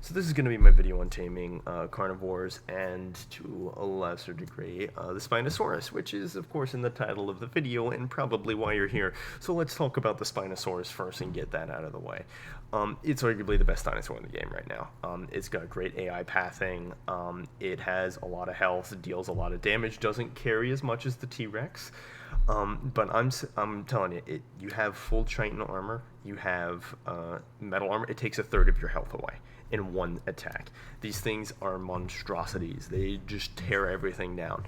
So this is going to be my video on taming carnivores and, to a lesser degree, the Spinosaurus, which is, of course, in the title of the video and probably why you're here. So let's talk about the Spinosaurus first and get that out of the way. It's arguably the best dinosaur in the game right now. It's got great AI pathing. It has a lot of health, deals a lot of damage, doesn't carry as much as the T-Rex. But I'm telling you, you have full chitin armor, you have metal armor. It takes a third of your health away in one attack. These things are monstrosities. They just tear everything down.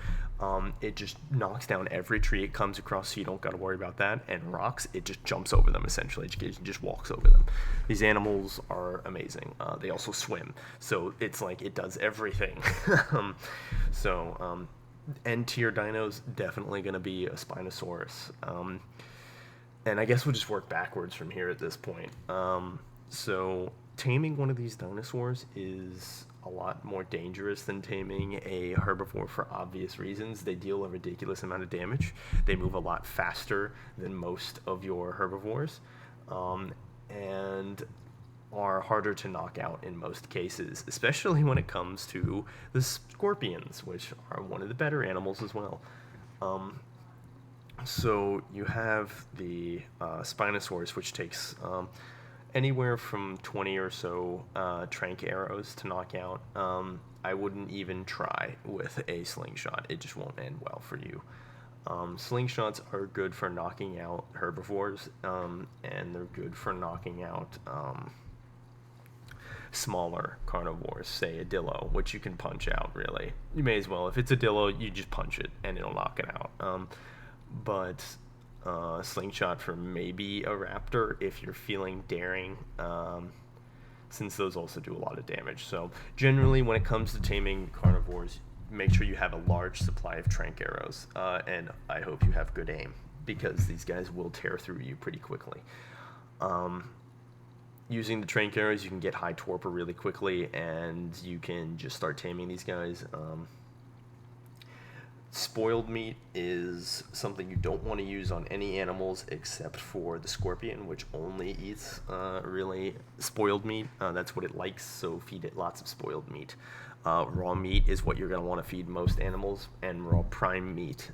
It just knocks down every tree it comes across, so you don't got to worry about that. And rocks, it just jumps over them, essentially. It just walks over them. These animals are amazing. They also swim, so it's like it does everything. N-tier dinos, definitely going to be a Spinosaurus. And I guess we'll just work backwards from here at this point. So taming one of these dinosaurs is a lot more dangerous than taming a herbivore for obvious reasons. They deal a ridiculous amount of damage. They move a lot faster than most of your herbivores. And are harder to knock out in most cases, especially when it comes to the scorpions, which are one of the better animals as well. So you have the Spinosaurus, which takes anywhere from 20 or so trank arrows to knock out. I wouldn't even try with a slingshot. It just won't end well for you. Slingshots are good for knocking out herbivores, and they're good for knocking out smaller carnivores, say a Dillo, which you can punch out, really. You may as well. If it's a Dillo, you just punch it, and it'll knock it out. But slingshot for maybe a Raptor, if you're feeling daring, since those also do a lot of damage. So generally, when it comes to taming carnivores, make sure you have a large supply of trank arrows, and I hope you have good aim, because these guys will tear through you pretty quickly. Using the trank arrows, you can get high torpor really quickly, and you can just start taming these guys. Spoiled meat is something you don't want to use on any animals except for the scorpion, which only eats really spoiled meat. That's what it likes, so feed it lots of spoiled meat. Raw meat is what you're going to want to feed most animals, and raw prime meat.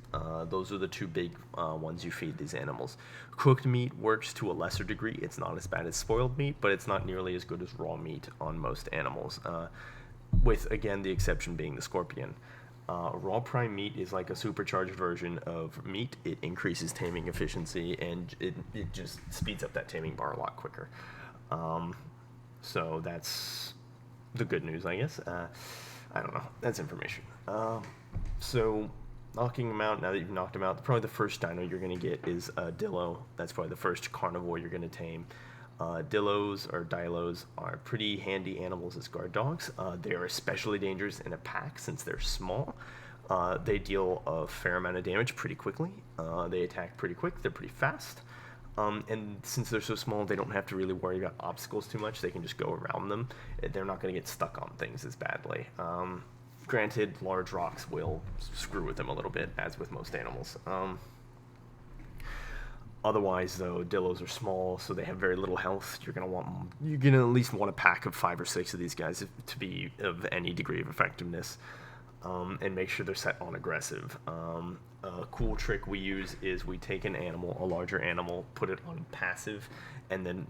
Those are the two big ones you feed these animals. Cooked meat works to a lesser degree. It's not as bad as spoiled meat, but it's not nearly as good as raw meat on most animals, with, again, the exception being the scorpion. Raw prime meat is like a supercharged version of meat. It increases taming efficiency, and it just speeds up that taming bar a lot quicker. So that's the good news, I guess. I don't know. That's information. So knocking them out, now that you've knocked them out, probably the first dino you're going to get is a Dillo. That's probably the first carnivore you're going to tame. Dillos or Dilos are pretty handy animals as guard dogs. They are especially dangerous in a pack since they're small. They deal a fair amount of damage pretty quickly. They attack pretty quick. They're pretty fast. And since they're so small, they don't have to really worry about obstacles too much. They can just go around them. They're not going to get stuck on things as badly. Granted, large rocks will screw with them a little bit, as with most animals. Otherwise, though, Dillos are small, so they have very little health. You're gonna at least want a pack of 5 or 6 of these guys to be of any degree of effectiveness, and make sure they're set on aggressive. A cool trick we use is we take an animal, a larger animal, put it on passive, and then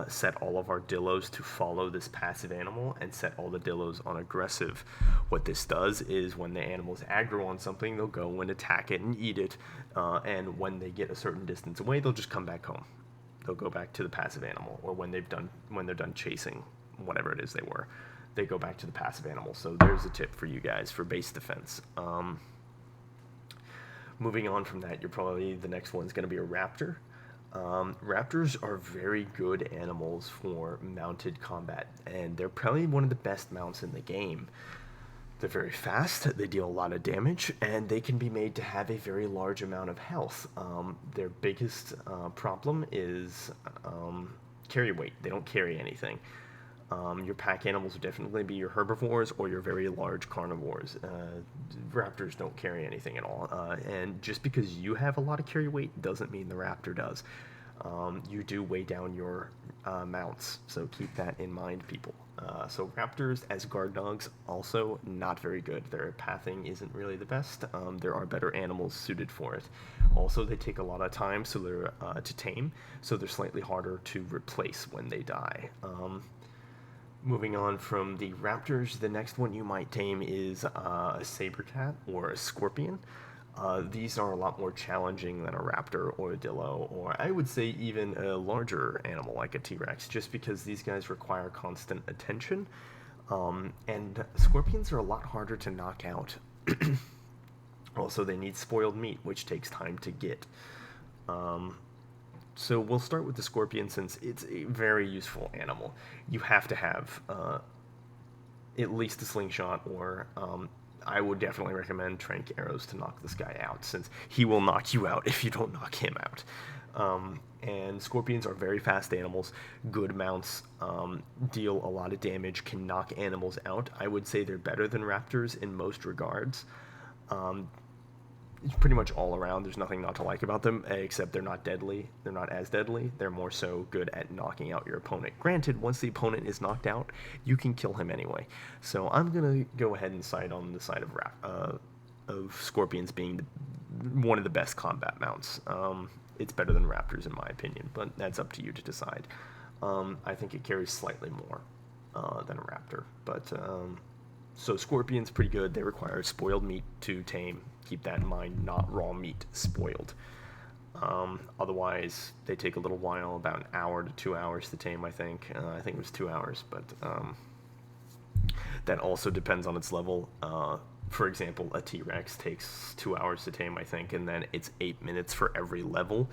set all of our Dillos to follow this passive animal, and set all the Dillos on aggressive. What this does is when the animal's aggro on something, they'll go and attack it and eat it, and when they get a certain distance away, they'll just come back home. They'll go back to the passive animal, or when they're done chasing whatever it is they go back to the passive animal. So there's a tip for you guys for base defense. Moving on from that, the next one's going to be a Raptor. Raptors are very good animals for mounted combat, and they're probably one of the best mounts in the game. They're very fast, they deal a lot of damage, and they can be made to have a very large amount of health. Their biggest problem is carry weight. They don't carry anything. Your pack animals would definitely be your herbivores or your very large carnivores. Raptors don't carry anything at all. And just because you have a lot of carry weight doesn't mean the raptor does. you do weigh down your mounts, so keep that in mind, people. So raptors as guard dogs, also not very good. Their pathing isn't really the best. There are better animals suited for it. Also, they take a lot of time, so they're to tame, so they're slightly harder to replace when they die. Moving on from the raptors, the next one you might tame is a saber cat or a scorpion. These are a lot more challenging than a raptor or a dillo, or I would say even a larger animal like a T-Rex, just because these guys require constant attention. And scorpions are a lot harder to knock out. Also, they need spoiled meat, which takes time to get. So we'll start with the scorpion since it's a very useful animal. You have to have at least a slingshot, or I would definitely recommend trank arrows to knock this guy out, since he will knock you out if you don't knock him out. And scorpions are very fast animals, good mounts, deal a lot of damage, can knock animals out. I would say they're better than raptors in most regards. Pretty much all around, there's nothing not to like about them, except they're not deadly. They're not as deadly. They're more so good at knocking out your opponent. Granted, once the opponent is knocked out, you can kill him anyway. So I'm gonna go ahead and side on the side of scorpions being one of the best combat mounts. It's better than raptors in my opinion, but that's up to you to decide. I think it carries slightly more than a raptor, but so scorpions pretty good. They require spoiled meat to tame. Keep that in mind, not raw meat, spoiled. Otherwise, they take a little while, about an hour to 2 hours to tame, I think. I think it was 2 hours, but that also depends on its level. For example, a T-Rex takes 2 hours to tame, I think, and then it's 8 minutes for every level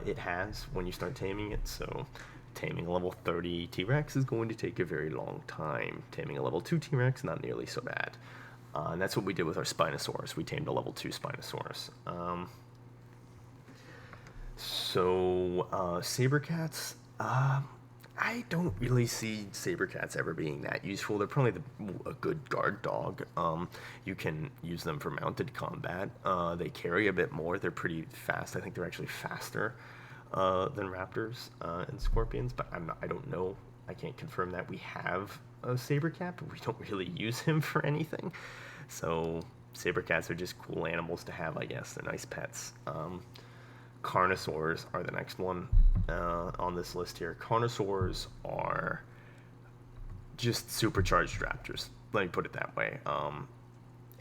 it has when you start taming it. So taming a level 30 T-Rex is going to take a very long time. Taming a level 2 T-Rex, not nearly so bad. And that's what we did with our Spinosaurus. We tamed a level 2 Spinosaurus. Saber cats, I don't really see saber cats ever being that useful. They're probably a good guard dog. You can use them for mounted combat. They carry a bit more. They're pretty fast. I think they're actually faster than raptors and scorpions, but I don't know. I can't confirm that. We have a saber cat, but we don't really use him for anything. So saber cats are just cool animals to have, I guess. They're nice pets. Carnosaurs are the next one on this list here. Carnosaurs are just supercharged raptors. Let me put it that way.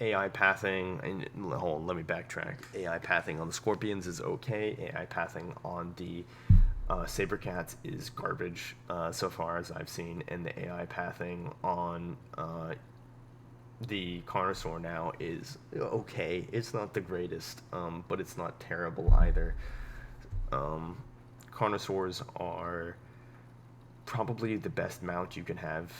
AI pathing, and hold on, let me backtrack. AI pathing on the scorpions is okay. AI pathing on the saber cats is garbage so far as I've seen, and the AI pathing on the Carnosaur now is okay. It's not the greatest, but it's not terrible either. Carnosaurs are probably the best mount you can have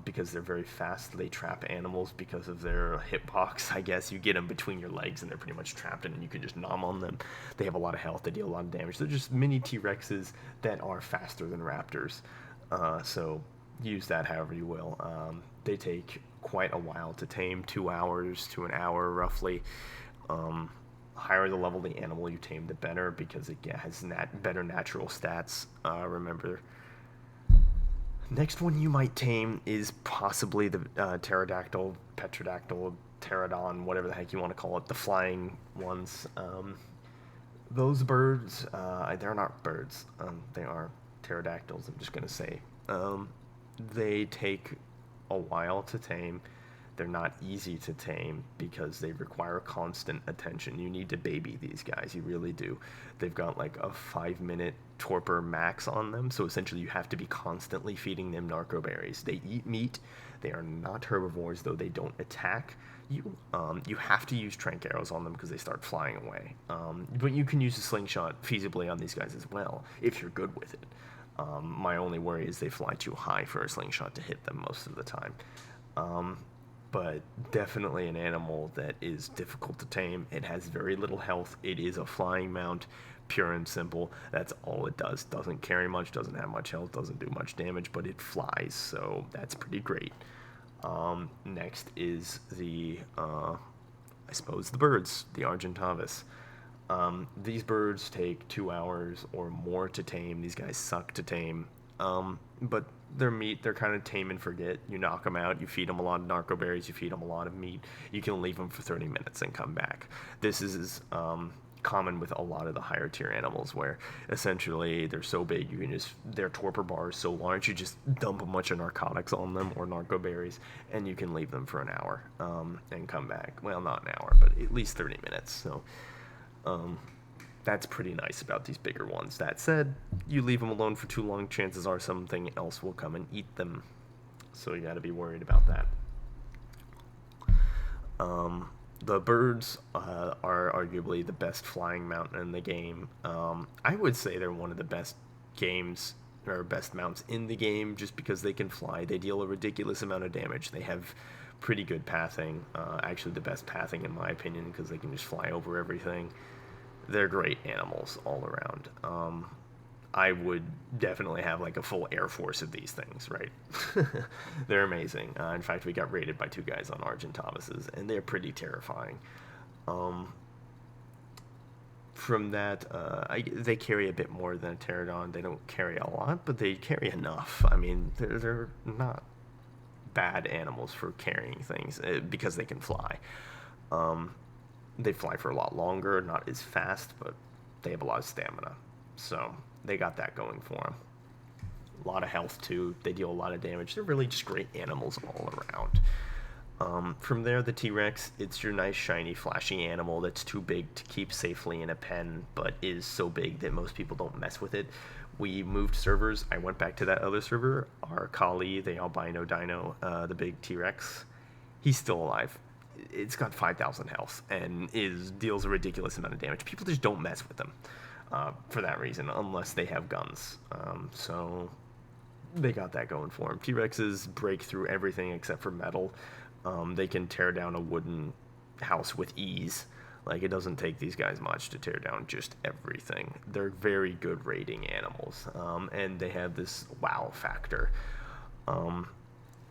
because they're very fast. They trap animals because of their hitbox, I guess. You get them between your legs and they're pretty much trapped and you can just nom on them. They have a lot of health. They deal a lot of damage. They're just mini T-Rexes that are faster than raptors. So use that however you will. They take quite a while to tame, 2 hours to an hour roughly. Higher the level the animal you tame, the better, because it has better natural stats. Remember, next one you might tame is possibly the pterodactyl, pterodon, whatever the heck you want to call it, the flying ones. Those birds, they're not birds. They are pterodactyls, I'm just going to say. They take a while to tame. They're not easy to tame because they require constant attention. You need to baby these guys, you really do. They've got like a 5-minute torpor max on them, so essentially you have to be constantly feeding them narco berries. They eat meat. They are not herbivores, though they don't attack you. You have to use trank arrows on them because they start flying away. But you can use a slingshot feasibly on these guys as well if you're good with it. My only worry is they fly too high for a slingshot to hit them most of the time. But definitely an animal that is difficult to tame. It has very little health. It is a flying mount, pure and simple. That's all it does. Doesn't carry much, doesn't have much health, doesn't do much damage, but it flies, so that's pretty great. Next is the, I suppose, the birds, the Argentavis. These birds take 2 hours or more to tame. These guys suck to tame. But their meat, they're kind of tame and forget. You knock them out, you feed them a lot of narco berries, you feed them a lot of meat. You can leave them for 30 minutes and come back. This is common with a lot of the higher tier animals, where essentially they're so big, you can just, their torpor bar is so large, you just dump a bunch of narcotics on them or narco berries, and you can leave them for an hour and come back. Well, not an hour, but at least 30 minutes. So that's pretty nice about these bigger ones. That said, you leave them alone for too long, chances are something else will come and eat them. So you got to be worried about that. The birds are arguably the best flying mountain in the game. I would say they're one of the best games, or best mounts in the game, just because they can fly. They deal a ridiculous amount of damage. They have pretty good pathing, actually the best pathing in my opinion, because they can just fly over everything. They're great animals all around. I would definitely have like a full air force of these things, right? They're amazing. In fact, we got raided by 2 guys on Argentavises, and they're pretty terrifying. From that, they carry a bit more than a pterodon. They don't carry a lot, but they carry enough. I mean, they're not bad animals for carrying things because they can fly. They fly for a lot longer, not as fast, but they have a lot of stamina. So they got that going for them. A lot of health, too. They deal a lot of damage. They're really just great animals all around. From there, the T-Rex, it's your nice, shiny, flashy animal that's too big to keep safely in a pen, but is so big that most people don't mess with it. We moved servers. I went back to that other server. Our collie, the albino dino, the big T-Rex, he's still alive. It's got 5,000 health and deals a ridiculous amount of damage. People just don't mess with them for that reason, unless they have guns. So they got that going for them. T-Rexes break through everything except for metal. They can tear down a wooden house with ease. Like, it doesn't take these guys much to tear down just everything. They're very good raiding animals, and they have this wow factor.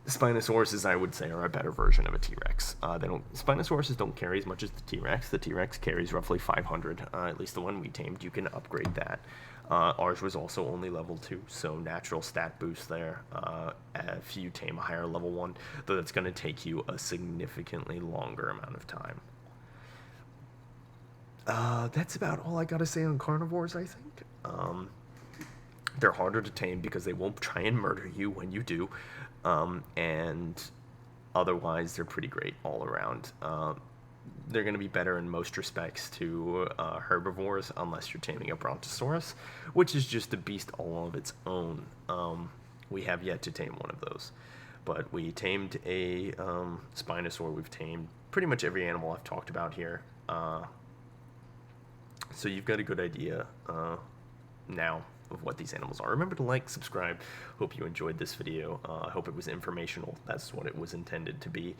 Spinosauruses, I would say, are a better version of a T-Rex. Spinosauruses don't carry as much as the T-Rex. The T-Rex carries roughly 500, at least the one we tamed. You can upgrade that. Ours was also only level 2, so natural stat boost there. If you tame a higher level one, though that's going to take you a significantly longer amount of time. That's about all I got to say on carnivores, I think. They're harder to tame because they won't try and murder you when you do. And otherwise, they're pretty great all around. They're going to be better in most respects to herbivores, unless you're taming a Brontosaurus, which is just a beast all of its own. We have yet to tame one of those. But we tamed a Spinosaur. We've tamed pretty much every animal I've talked about here. So you've got a good idea now of what these animals are. Remember to like, subscribe. Hope you enjoyed this video. I hope it was informational. That's what it was intended to be.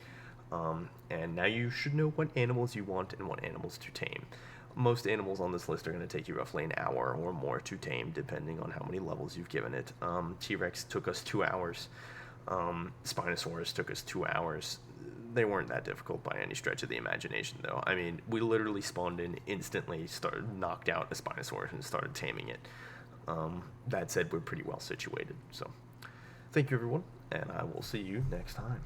And now you should know what animals you want and what animals to tame. Most animals on this list are going to take you roughly an hour or more to tame, depending on how many levels you've given it. T-Rex took us 2 hours. Spinosaurus took us 2 hours. They weren't that difficult by any stretch of the imagination, though. I mean, we literally spawned in instantly, knocked out a Spinosaurus, and started taming it. That said, we're pretty well situated. So, thank you, everyone, and I will see you next time.